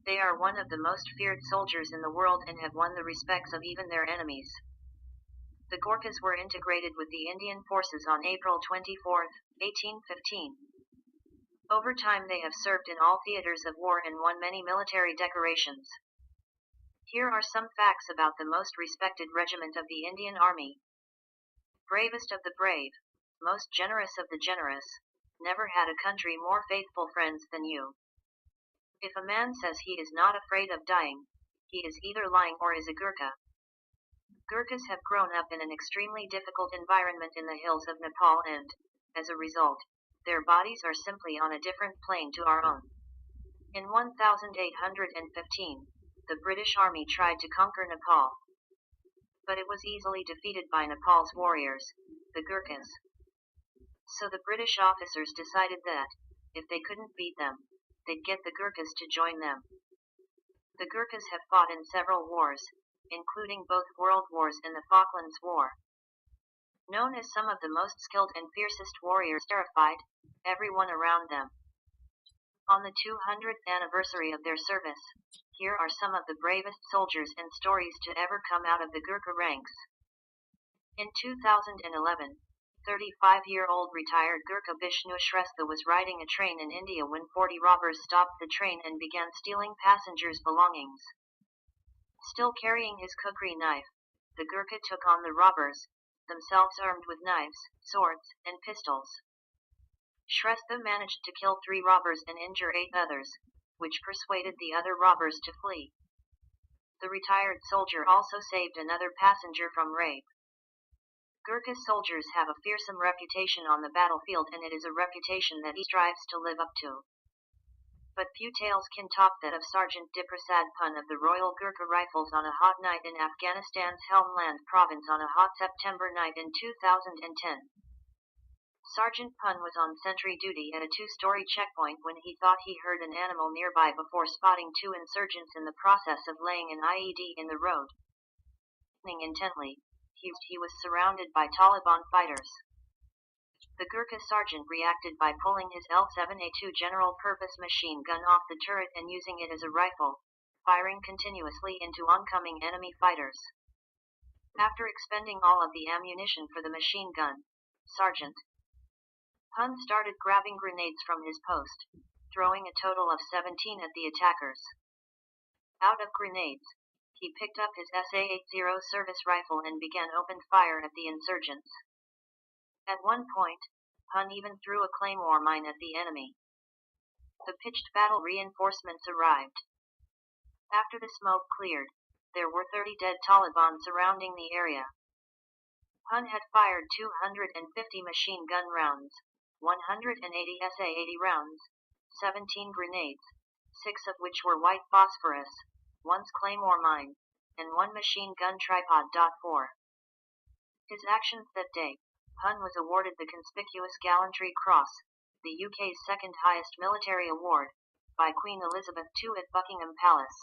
They are one of the most feared soldiers in the world and have won the respects of even their enemies. The Gorkhas were integrated with the Indian forces on April 24, 1815. Over time they have served in all theaters of war and won many military decorations. Here are some facts about the most respected regiment of the Indian Army. Bravest of the brave, most generous of the generous, never had a country more faithful friends than you. If a man says he is not afraid of dying, he is either lying or is a Gurkha. Gurkhas have grown up in an extremely difficult environment in the hills of Nepal and, as a result, their bodies are simply on a different plane to our own. In 1815, the British Army tried to conquer Nepal, but it was easily defeated by Nepal's warriors, the Gurkhas. So the British officers decided that, if they couldn't beat them, they'd get the Gurkhas to join them. The Gurkhas have fought in several wars, including both world wars and the Falklands War. Known as some of the most skilled and fiercest warriors, terrified everyone around them. On the 200th anniversary of their service, here are some of the bravest soldiers and stories to ever come out of the Gurkha ranks. In 2011, 35-year-old retired Gurkha Vishnu Shrestha was riding a train in India when 40 robbers stopped the train and began stealing passengers' belongings. Still carrying his kukri knife, the Gurkha took on the robbers, themselves armed with knives, swords, and pistols. Shrestha managed to kill 3 robbers and injure 8 others, which persuaded the other robbers to flee. The retired soldier also saved another passenger from rape. Gurkha soldiers have a fearsome reputation on the battlefield, and it is a reputation that he strives to live up to. But few tales can top that of Sergeant Diprasad Pun of the Royal Gurkha Rifles on a hot night in Afghanistan's Helmand province on a hot September night in 2010. Sergeant Pun was on sentry duty at a 2-story checkpoint when he thought he heard an animal nearby before spotting 2 insurgents in the process of laying an IED in the road. Listening intently, he was surrounded by Taliban fighters. The Gurkha sergeant reacted by pulling his L7A2 general-purpose machine gun off the turret and using it as a rifle, firing continuously into oncoming enemy fighters. After expending all of the ammunition for the machine gun, Sergeant Pun started grabbing grenades from his post, throwing a total of 17 at the attackers. Out of grenades, he picked up his SA-80 service rifle and began open fire at the insurgents. At one point, Pun even threw a claymore mine at the enemy. The pitched battle reinforcements arrived. After the smoke cleared, there were 30 dead Taliban surrounding the area. Pun had fired 250 machine gun rounds, 180 SA-80 rounds, 17 grenades, 6 of which were white phosphorus, 1 claymore mine, and 1 machine gun tripod. 4. His actions that day, Pun was awarded the Conspicuous Gallantry Cross, the UK's second highest military award, by Queen Elizabeth II at Buckingham Palace.